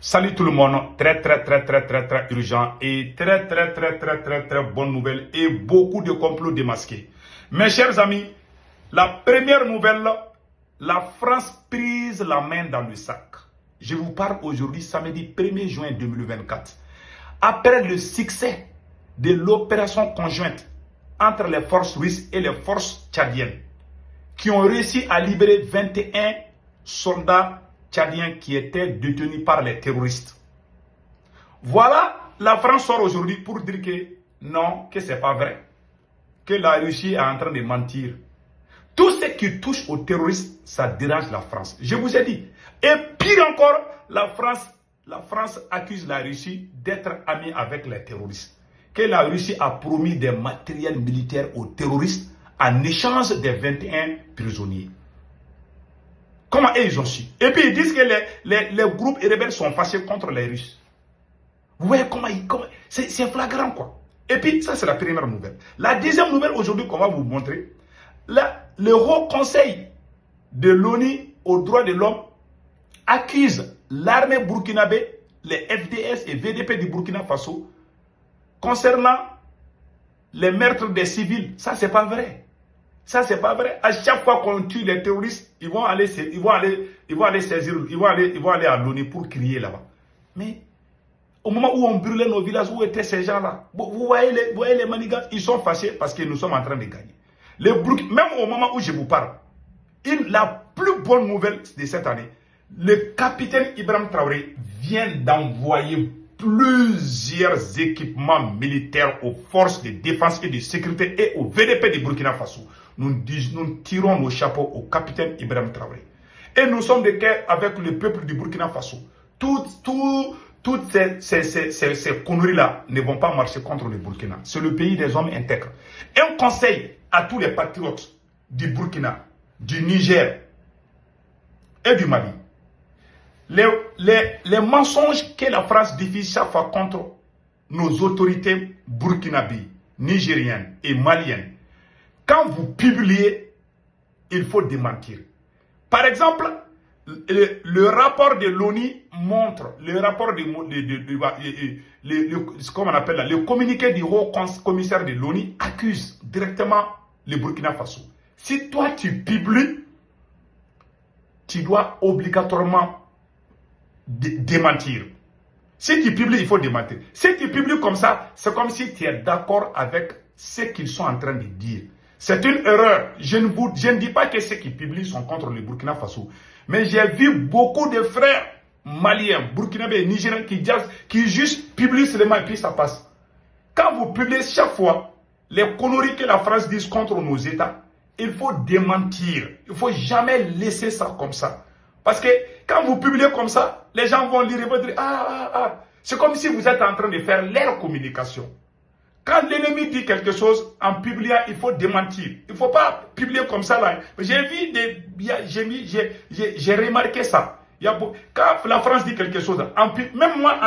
Salut tout le monde, très urgent et très bonne nouvelle et beaucoup de complots démasqués. Mes chers amis, la première nouvelle, la France prise la main dans le sac. Je vous parle aujourd'hui samedi 1er juin 2024. Après le succès de l'opération conjointe entre les forces russes et les forces tchadiennes, qui ont réussi à libérer 21 soldats tchadiens qui étaient détenus par les terroristes. Voilà, la France sort aujourd'hui pour dire que non, que ce n'est pas vrai, que la Russie est en train de mentir. Tout ce qui touche aux terroristes, ça dérange la France. Je vous ai dit. Et pire encore, la France accuse la Russie d'être amie avec les terroristes. Que la Russie a promis des matériels militaires aux terroristes en échange des 21 prisonniers. Comment ils ont su? Et puis ils disent que les groupes rebelles sont fâchés contre les Russes. Vous voyez comment c'est flagrant quoi. Et puis ça c'est la première nouvelle. La deuxième nouvelle aujourd'hui qu'on va vous montrer, le Haut Conseil de l'ONU aux droits de l'homme accuse l'armée burkinabé, les FDS et VDP du Burkina Faso concernant les meurtres des civils. Ça c'est pas vrai. Ça, c'est pas vrai. À chaque fois qu'on tue les terroristes, ils vont aller saisir, ils vont aller à l'ONU pour crier là-bas. Mais au moment où on brûlait nos villages, où étaient ces gens-là? Vous voyez les manigances, ils sont fâchés parce que nous sommes en train de gagner. Même au moment où je vous parle, la plus bonne nouvelle de cette année, le capitaine Ibrahim Traoré vient d'envoyer plusieurs équipements militaires aux forces de défense et de sécurité et au VDP du Burkina Faso. Nous tirons nos chapeaux au capitaine Ibrahim Traoré. Et nous sommes de cœur avec le peuple du Burkina Faso. Toutes ces conneries-là ne vont pas marcher contre le Burkina. C'est le pays des hommes intègres. Un conseil à tous les patriotes du Burkina, du Niger et du Mali. Les mensonges que la France diffuse chaque fois contre nos autorités burkinabées, nigériennes et maliennes, quand vous publiez, il faut démentir. Par exemple, le rapport de l'ONU montre, comment on appelle là, le communiqué du haut commissaire de l'ONU accuse directement le Burkina Faso. Si toi tu publies, tu dois obligatoirement démentir. Si tu publies, il faut démentir. Si tu publies comme ça, c'est comme si tu es d'accord avec ce qu'ils sont en train de dire. C'est une erreur. Je ne dis pas que ceux qui publient sont contre le Burkina Faso. Mais j'ai vu beaucoup de frères maliens, burkinabés, nigériens qui juste publient seulement et puis ça passe. Quand vous publiez chaque fois les conneries que la France dit contre nos États, il faut démentir. Il ne faut jamais laisser ça comme ça. Parce que quand vous publiez comme ça, les gens vont lire et vont dire c'est comme si vous êtes en train de faire leur communication. Quand l'ennemi dit quelque chose, en publiant, il faut démentir. Il ne faut pas publier comme ça là. J'ai remarqué ça. Quand la France dit quelque chose, même moi,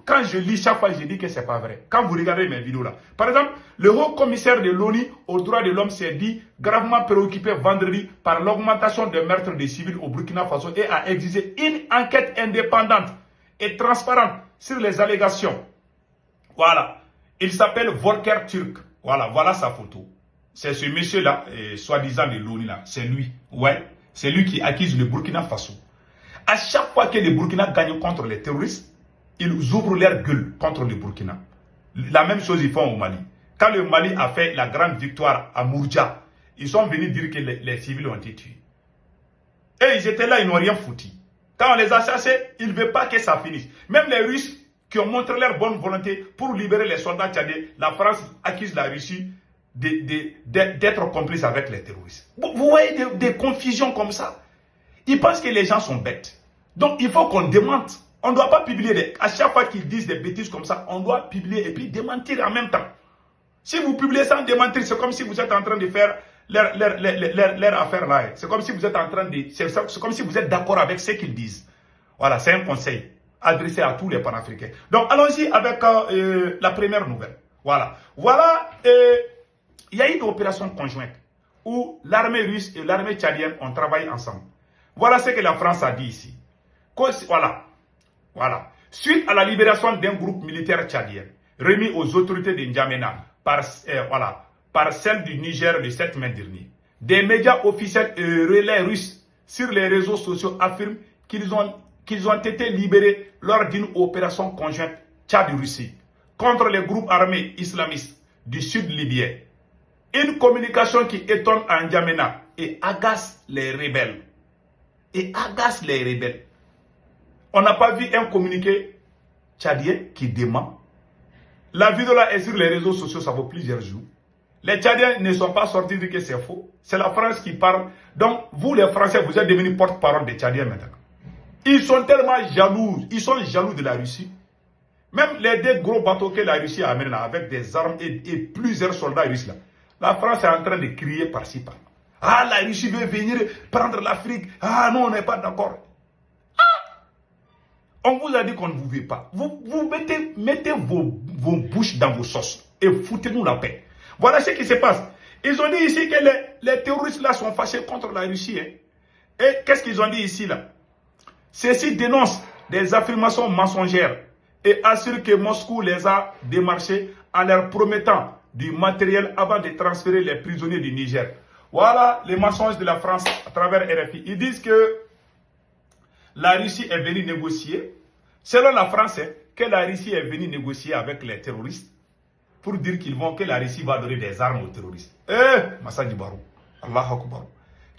quand je lis chaque fois, je dis que ce n'est pas vrai. Quand vous regardez mes vidéos là. Par exemple, le haut commissaire de l'ONU aux droits de l'homme s'est dit gravement préoccupé vendredi par l'augmentation des meurtres des civils au Burkina Faso et a exigé une enquête indépendante et transparente sur les allégations. Voilà. Il s'appelle Volker Turk. Voilà sa photo. C'est ce monsieur-là, soi-disant de l'ONU là. C'est lui. Ouais. C'est lui qui accuse le Burkina Faso. À chaque fois que le Burkina gagne contre les terroristes, ils ouvrent leur gueule contre le Burkina. La même chose ils font au Mali. Quand le Mali a fait la grande victoire à Mourja, ils sont venus dire que les civils ont été tués. Et ils étaient là, ils n'ont rien foutu. Quand on les a chassés, ils ne veulent pas que ça finisse. Même les Russes qui ont montré leur bonne volonté pour libérer les soldats tchadiens, la France accuse la Russie d'être complice avec les terroristes. Vous voyez des confusions comme ça. Ils pensent que les gens sont bêtes. Donc il faut qu'on démente. On ne doit pas publier, à chaque fois qu'ils disent des bêtises comme ça, on doit publier et puis démentir en même temps. Si vous publiez sans démentir, c'est comme si vous êtes en train de faire leur affaire là. C'est comme si vous êtes en train de... C'est comme si vous êtes d'accord avec ce qu'ils disent. Voilà, c'est un conseil adressé à tous les panafricains. Donc allons-y avec la première nouvelle. Voilà, il y a une opération conjointe où l'armée russe et l'armée tchadienne ont travaillé ensemble. Voilà ce que la France a dit ici. Voilà. suite à la libération d'un groupe militaire tchadien, remis aux autorités de N'Djamena par celle du Niger le 7 mai dernier, des médias officiels et relais russes sur les réseaux sociaux affirment qu'ils ont été libérés lors d'une opération conjointe Tchad-Russie contre les groupes armés islamistes du sud libyen. Une communication qui étonne à N'Djamena et agace les rebelles. On n'a pas vu un communiqué tchadien qui dément. La vidéo là est sur les réseaux sociaux, ça vaut plusieurs jours. Les Tchadiens ne sont pas sortis de dire que c'est faux. C'est la France qui parle. Donc, vous les Français, vous êtes devenus porte-parole des Tchadiens maintenant. Ils sont tellement jaloux. Ils sont jaloux de la Russie. Même les deux gros bateaux que la Russie amène là, avec des armes et plusieurs soldats russes là. La France est en train de crier par-ci par-là. Ah, la Russie veut venir prendre l'Afrique. Ah non, on n'est pas d'accord. On vous a dit qu'on ne vous veut pas. Vous mettez vos bouches dans vos sauces et foutez-nous la paix. Voilà ce qui se passe. Ils ont dit ici que les terroristes là sont fâchés contre la Russie. Hein. Et qu'est-ce qu'ils ont dit ici là? Ceux-ci dénoncent des affirmations mensongères et assurent que Moscou les a démarchés en leur promettant du matériel avant de transférer les prisonniers du Niger. Voilà les mensonges de la France à travers RFI. Ils disent que la Russie est venue négocier. Selon la France, que la Russie est venue négocier avec les terroristes pour dire que la Russie va donner des armes aux terroristes. Massa Dibarou, Allah Akbar.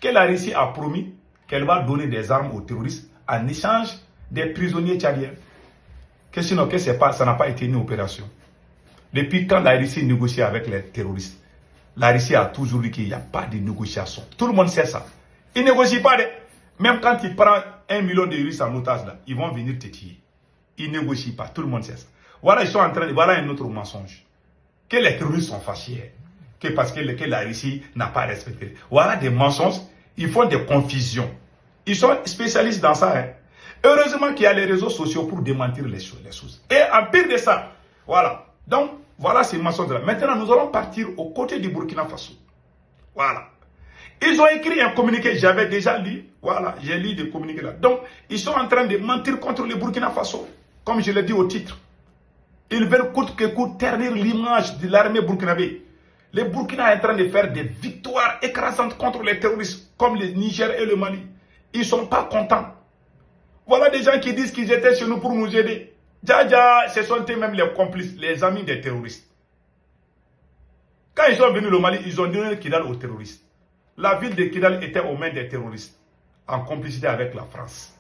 Que la Russie a promis qu'elle va donner des armes aux terroristes en échange des prisonniers tchadiens. Que sinon, que ça n'a pas été une opération. Depuis quand la Russie négocie avec les terroristes, la Russie a toujours dit qu'il n'y a pas de négociation. Tout le monde sait ça. Ils ne négocient pas. Même quand ils prennent 1 million de Russes en otage, là, ils vont venir te tuer. Ils ne négocient pas. Tout le monde sait ça. Voilà, ils sont en train de... Voilà un autre mensonge. Que les terroristes sont fâchés. Que parce que la Russie n'a pas respecté. Voilà des mensonges. Ils font des confusions. Ils sont spécialistes dans ça. Hein. Heureusement qu'il y a les réseaux sociaux pour démentir les choses. Et en pire de ça, voilà. Donc, voilà ces mensonges-là. Maintenant, nous allons partir aux côtés du Burkina Faso. Voilà. Ils ont écrit un communiqué, j'avais déjà lu. Voilà, j'ai lu des communiqués là. Donc, ils sont en train de mentir contre le Burkina Faso. Comme je l'ai dit au titre. Ils veulent coûte que coûte ternir l'image de l'armée burkinabé. Le Burkina est en train de faire des victoires écrasantes contre les terroristes, comme le Niger et le Mali. Ils ne sont pas contents. Voilà des gens qui disent qu'ils étaient chez nous pour nous aider. Dja, ce sont eux-mêmes les complices, les amis des terroristes. Quand ils sont venus au Mali, ils ont donné Kidal aux terroristes. La ville de Kidal était aux mains des terroristes, en complicité avec la France.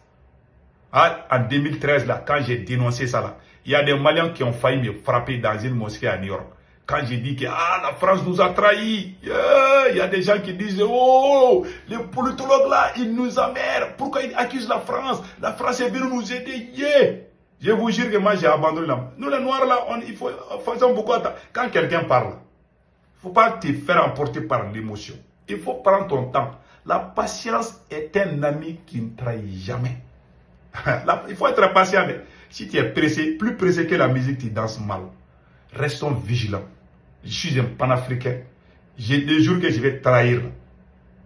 Ah, en 2013, là, quand j'ai dénoncé ça, là, il y a des Maliens qui ont failli me frapper dans une mosquée à New York. Quand j'ai dit que la France nous a trahis, il y a des gens qui disent, oh, les politologues là, ils nous amèrent. Pourquoi ils accusent la France? La France est venue nous aider. Je vous jure que moi j'ai abandonné là. Nous les Noirs là, il faut faire beaucoup attention. Quand quelqu'un parle, il ne faut pas te faire emporter par l'émotion. Il faut prendre ton temps. La patience est un ami qui ne trahit jamais. Il faut être patient. Si tu es pressé, plus pressé que la musique, tu danses mal. Restons vigilants. Je suis un panafricain. Les jours que je vais trahir,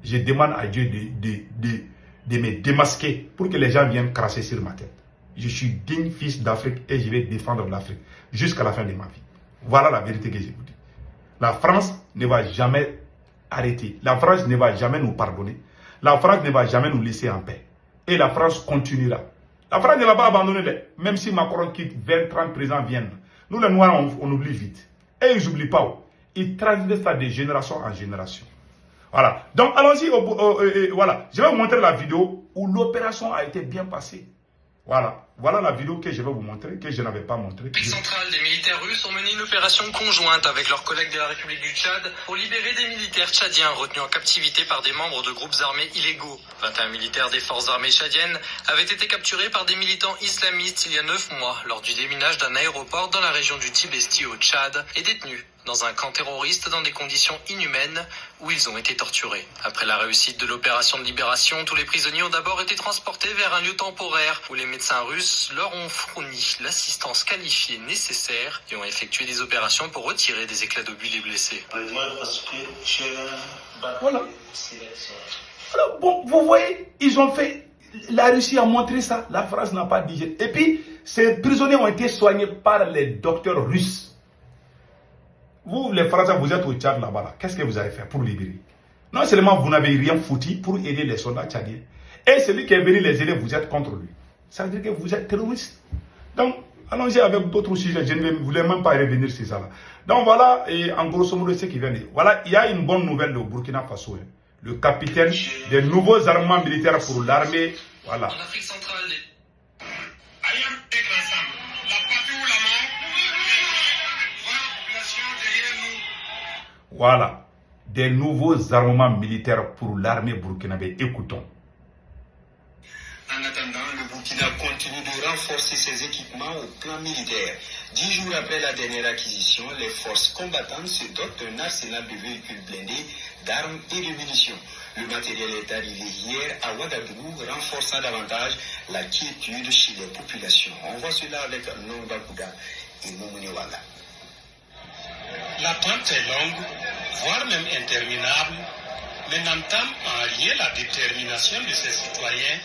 je demande à Dieu de me démasquer pour que les gens viennent cracher sur ma tête. Je suis digne fils d'Afrique et je vais défendre l'Afrique jusqu'à la fin de ma vie. Voilà la vérité que je vous dis. La France ne va jamais arrêter. La France ne va jamais nous pardonner. La France ne va jamais nous laisser en paix. Et la France continuera. La France ne va pas abandonner. Même si Macron quitte, 20, 30 présidents viennent. Nous les Noirs, on oublie vite. Et ils n'oublient pas. Ils transmettent ça de génération en génération. Voilà. Donc allons-y. Voilà. Je vais vous montrer la vidéo où l'opération a été bien passée. Voilà. Voilà la vidéo que je vais vous montrer, que je n'avais pas montrée. Les centrales des militaires russes ont mené une opération conjointe avec leurs collègues de la République du Tchad pour libérer des militaires tchadiens retenus en captivité par des membres de groupes armés illégaux. 21 militaires des forces armées tchadiennes avaient été capturés par des militants islamistes il y a 9 mois lors du déminage d'un aéroport dans la région du Tibesti au Tchad et détenus dans un camp terroriste dans des conditions inhumaines où ils ont été torturés. Après la réussite de l'opération de libération, tous les prisonniers ont d'abord été transportés vers un lieu temporaire où les médecins russes leur ont fourni l'assistance qualifiée nécessaire et ont effectué des opérations pour retirer des éclats d'obus les blessés. Voilà. Alors, bon, vous voyez, ils ont fait... La Russie a montré ça, la France n'a pas digéré. Et puis, ces prisonniers ont été soignés par les docteurs russes. Vous, les Français, vous êtes au Tchad là-bas. Là. Qu'est-ce que vous avez fait pour libérer? Non seulement vous n'avez rien foutu pour aider les soldats tchadiens, et celui qui est venu les aider, vous êtes contre lui. Ça veut dire que vous êtes terroriste. Donc, allons-y avec d'autres sujets. Je ne voulais même pas revenir sur ça. Là. Donc voilà, et en grosso modo, ce qui vient de... Voilà, il y a une bonne nouvelle au Burkina Faso. Hein. Le capitaine des nouveaux armements militaires pour l'armée. Voilà. En Afrique centrale, Voilà. Des nouveaux armements militaires pour l'armée burkinabé. Écoutons. En attendant, le Burkina continue de renforcer ses équipements au plan militaire. 10 jours après la dernière acquisition, les forces combattantes se dotent d'un arsenal de véhicules blindés, d'armes et de munitions. Le matériel est arrivé hier à Ouagadougou, renforçant davantage la quiétude chez les populations. On voit cela avec Nongba Kouda et Momouniwala. L'attente est longue, voire même interminable, mais n'entame en rien la détermination de ses citoyens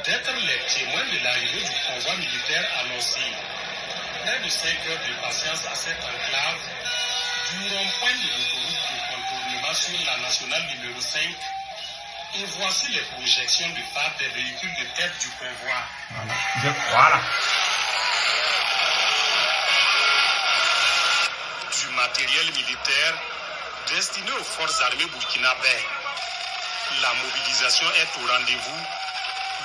d'être les témoins de l'arrivée du convoi militaire annoncé. Près de 5 heures de patience à cette enclave, du rond-point de l'autoroute de contournement sur la nationale numéro 5, et voici les projections de phare des véhicules de tête du convoi. Voilà. Du matériel militaire destiné aux forces armées burkinabées. La mobilisation est au rendez-vous.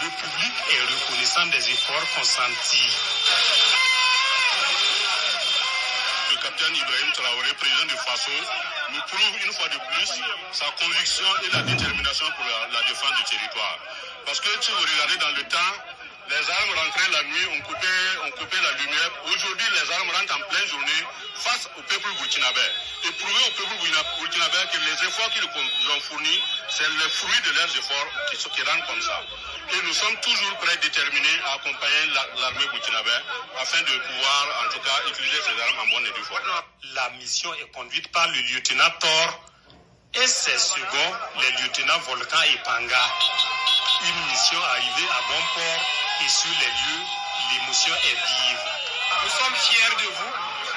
Le public est reconnaissant des efforts consentis. Le capitaine Ibrahim Traoré, président du FASO, nous prouve une fois de plus sa conviction et la détermination pour la défense du territoire. Parce que si vous regardez dans le temps, les armes rentraient la nuit, on coupait la lumière. Aujourd'hui, les armes rentrent en pleine journée face au peuple burkinabé. Et prouver au peuple burkinabé que les efforts qu'ils ont fournis, c'est le fruit de leurs efforts qui rendent comme ça. Et nous sommes toujours prêts, déterminés à accompagner l'armée burkinabé afin de pouvoir, en tout cas, utiliser ces armes en bonne et due forme. La mission est conduite par le lieutenant Thor et ses seconds, les lieutenants Volcan et Panga. Une mission arrivée à bon port et sur les lieux, l'émotion est vive. Nous sommes fiers de vous.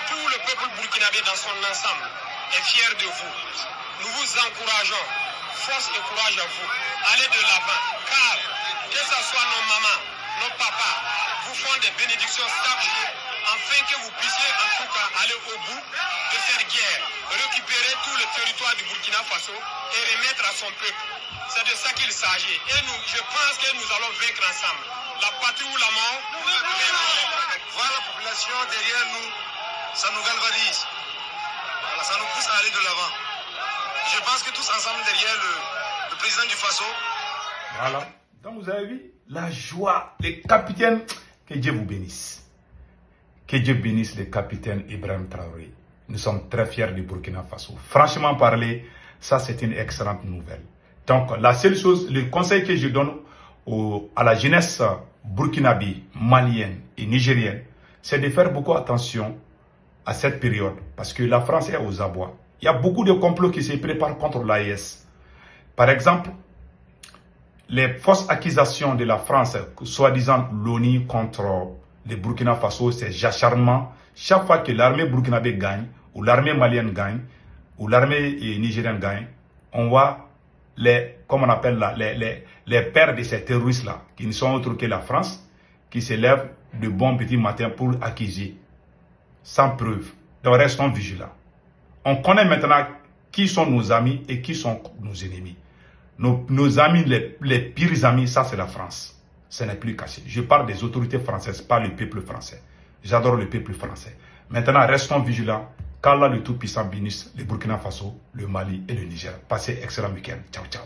Tout le peuple burkinabé dans son ensemble est fier de vous. Nous vous encourageons. Force et courage à vous. Allez de l'avant. Car, que ce soit nos mamans, nos papas, vous font des bénédictions chaque jour, afin que vous puissiez en tout cas aller au bout de cette guerre, récupérer tout le territoire du Burkina Faso et remettre à son peuple. C'est de ça qu'il s'agit. Et nous, je pense que nous allons vaincre ensemble. La patrie ou la mort. Voir la population derrière nous, ça nous galvanise. Voilà, ça nous pousse à aller de l'avant. Je pense que tous ensemble derrière le président du Faso. Voilà. Donc vous avez vu la joie, les capitaines, que Dieu vous bénisse. Que Dieu bénisse le capitaine Ibrahim Traoré. Nous sommes très fiers du Burkina Faso. Franchement parler, ça c'est une excellente nouvelle. Donc la seule chose, le conseil que je donne à la jeunesse burkinabé, malienne et nigérienne, c'est de faire beaucoup attention à cette période. Parce que la France est aux abois. Il y a beaucoup de complots qui se préparent contre l'AES. Par exemple, les fausses accusations de la France, soi-disant l'ONU contre le Burkina Faso, c'est j'acharnement. Chaque fois que l'armée burkinabé gagne, ou l'armée malienne gagne, ou l'armée nigérienne gagne, on voit comme on appelle là, les pères de ces terroristes-là, qui ne sont autres que la France, qui se lèvent de bon petit matin pour accuser, sans preuve. Donc restons vigilants. On connaît maintenant qui sont nos amis et qui sont nos ennemis. Nos amis, les pires amis, ça c'est la France. Ce n'est plus caché. Je parle des autorités françaises, pas le peuple français. J'adore le peuple français. Maintenant, restons vigilants. Qu'Allah le Tout-Puissant bénisse le Burkina Faso, le Mali et le Niger. Passez excellent week-end. Ciao, ciao.